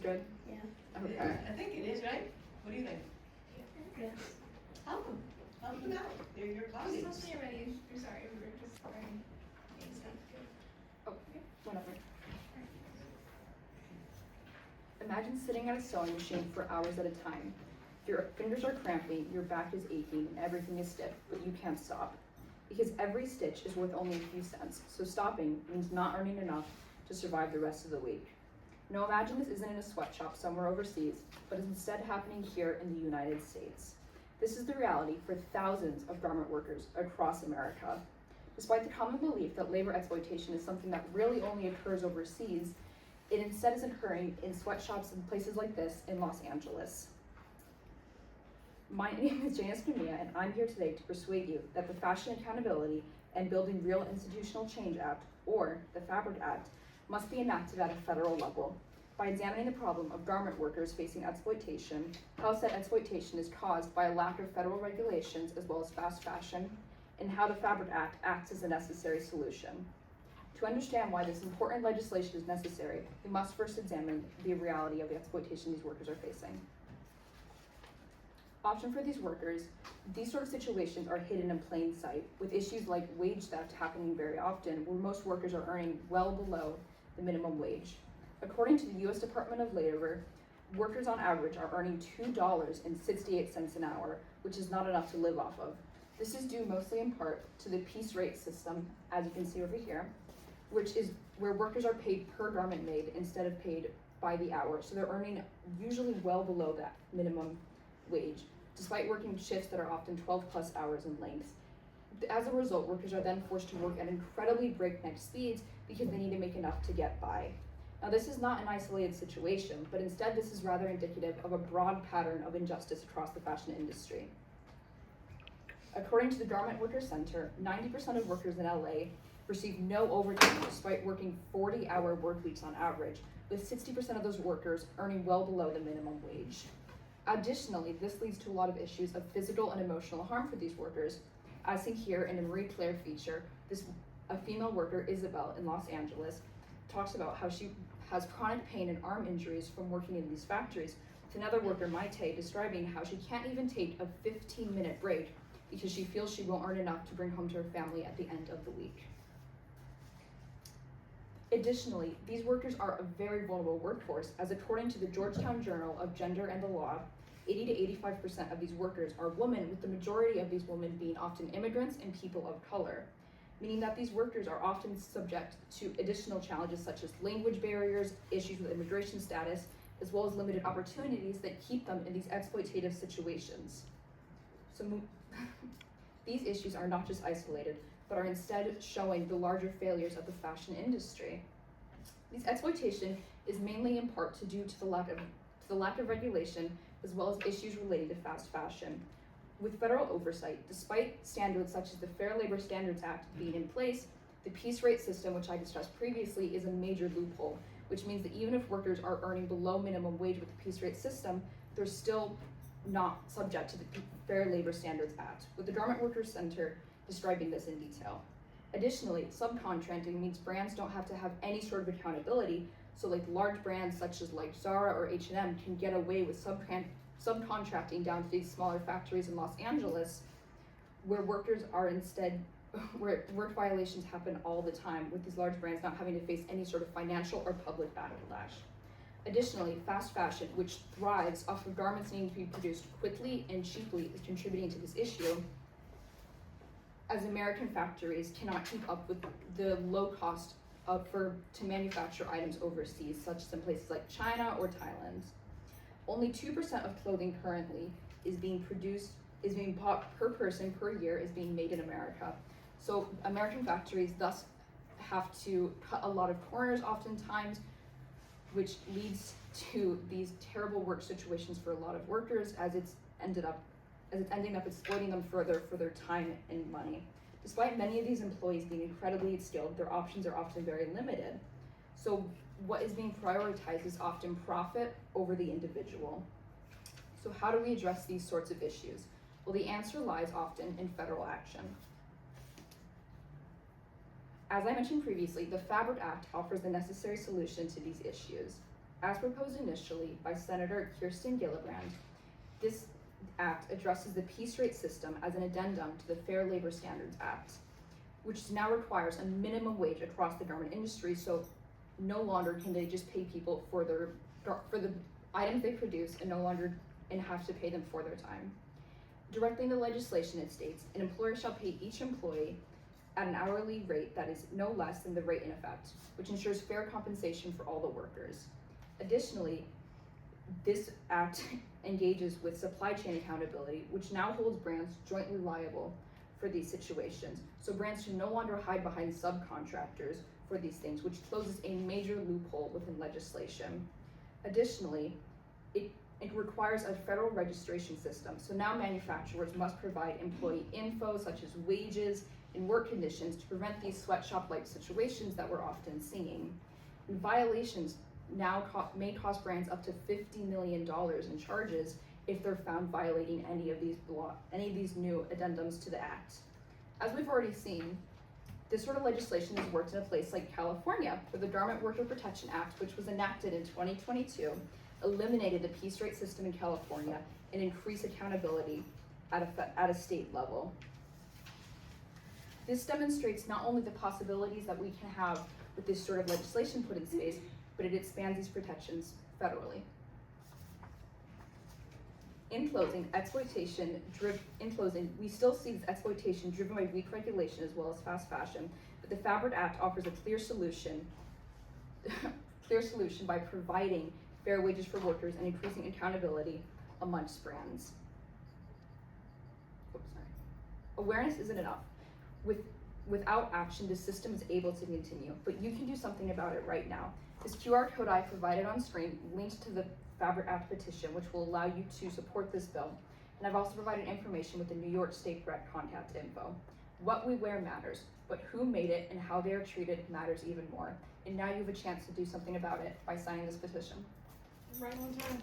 good? Yeah. Okay. I think it is, right? What do you think? Yes. Help them out. They're your colleagues. Especially already, I'm sorry, we were just learning things not good. Oh, whatever. Imagine sitting at a sewing machine for hours at a time. Your fingers are cramping, your back is aching, and everything is stiff, but you can't stop. Because every stitch is worth only a few cents, so stopping means not earning enough to survive the rest of the week. Now imagine this isn't in a sweatshop somewhere overseas, but is instead happening here in the United States. This is the reality for thousands of garment workers across America. Despite the common belief that labor exploitation is something that really only occurs overseas, it instead is occurring in sweatshops and places like this in Los Angeles. My name is Jane Escamilla, and I'm here today to persuade you that the Fashion Accountability and Building Real Institutional Change Act, or the Fabric Act, must be enacted at a federal level. By examining the problem of garment workers facing exploitation, how said exploitation is caused by a lack of federal regulations as well as fast fashion, and how the Fabric Act acts as a necessary solution. To understand why this important legislation is necessary, we must first examine the reality of the exploitation these workers are facing. Often for these workers, these sort of situations are hidden in plain sight, with issues like wage theft happening very often, where most workers are earning well below the minimum wage. According to the U.S. Department of Labor, workers on average are earning $2.68 an hour, which is not enough to live off of. This is due mostly in part to the piece rate system, as you can see over here, which is where workers are paid per garment made instead of paid by the hour. So they're earning usually well below that minimum wage, despite working shifts that are often 12 plus hours in length. As a result, workers are then forced to work at incredibly breakneck speeds because they need to make enough to get by. Now, this is not an isolated situation, but instead this is rather indicative of a broad pattern of injustice across the fashion industry. According to the Garment Workers Center, 90% of workers in LA receive no overtime despite working 40-hour work weeks on average, with 60% of those workers earning well below the minimum wage. Additionally, this leads to a lot of issues of physical and emotional harm for these workers. As seen here in the Marie Claire feature, a female worker, Isabel, in Los Angeles, talks about how she has chronic pain and arm injuries from working in these factories, with another worker, Maite, describing how she can't even take a 15-minute break because she feels she won't earn enough to bring home to her family at the end of the week. Additionally, these workers are a very vulnerable workforce, as according to the Georgetown Journal of Gender and the Law, 80 to 85% of these workers are women, with the majority of these women being often immigrants and people of color, meaning that these workers are often subject to additional challenges such as language barriers, issues with immigration status, as well as limited opportunities that keep them in these exploitative situations. So these issues are not just isolated, but are instead showing the larger failures of the fashion industry. This exploitation is mainly in part due to the lack of regulation, as well as issues related to fast fashion. With federal oversight, despite standards such as the Fair Labor Standards Act being in place, the piece rate system, which I discussed previously, is a major loophole, which means that even if workers are earning below minimum wage with the piece rate system, they're still not subject to the Fair Labor Standards Act, with the Garment Workers Center describing this in detail. Additionally, subcontracting means brands don't have to have any sort of accountability, so like large brands such as like Zara or H&M can get away with subcontracting down to these smaller factories in Los Angeles, where workers are instead, where work violations happen all the time, with these large brands not having to face any sort of financial or public backlash. Additionally, fast fashion, which thrives off of garments needing to be produced quickly and cheaply, is contributing to this issue, as American factories cannot keep up with the low cost to manufacture items overseas, such as in places like China or Thailand. Only 2% of clothing currently is being bought per person per year is being made in America. So American factories thus have to cut a lot of corners oftentimes, which leads to these terrible work situations for a lot of workers, as it's ending up exploiting them further for their time and money. Despite many of these employees being incredibly skilled, their options are often very limited. So what is being prioritized is often profit over the individual. So how do we address these sorts of issues? Well, the answer lies often in federal action. As I mentioned previously, the Fabric Act offers the necessary solution to these issues. As proposed initially by Senator Kirsten Gillibrand, this act addresses the piece rate system as an addendum to the Fair Labor Standards Act, which now requires a minimum wage across the garment industry, so no longer can they just pay people for the items they produce and have to pay them for their time. Directly in the legislation, it states, an employer shall pay each employee at an hourly rate that is no less than the rate in effect, which ensures fair compensation for all the workers. Additionally, this act engages with supply chain accountability, which now holds brands jointly liable for these situations. So brands should no longer hide behind subcontractors for these things, which closes a major loophole within legislation. Additionally, it requires a federal registration system. So now manufacturers must provide employee info such as wages and work conditions to prevent these sweatshop-like situations that we're often seeing. And violations now may cost brands up to $50 million in charges if they're found violating any of these new addendums to the act. As we've already seen, this sort of legislation has worked in a place like California, where the Garment Worker Protection Act, which was enacted in 2022, eliminated the piece rate system in California and increased accountability at a state level. This demonstrates not only the possibilities that we can have with this sort of legislation put in place, but it expands these protections federally. In closing, we still see this exploitation driven by weak regulation as well as fast fashion, but the Fabric Act offers a clear solution by providing fair wages for workers and increasing accountability amongst brands. Awareness isn't enough. Without action, the system is able to continue, but you can do something about it right now. This QR code I provided on screen links to the Fabric Act petition, which will allow you to support this bill. And I've also provided information with the New York State Rep contact info. What we wear matters, but who made it and how they are treated matters even more. And now you have a chance to do something about it by signing this petition. Right on time.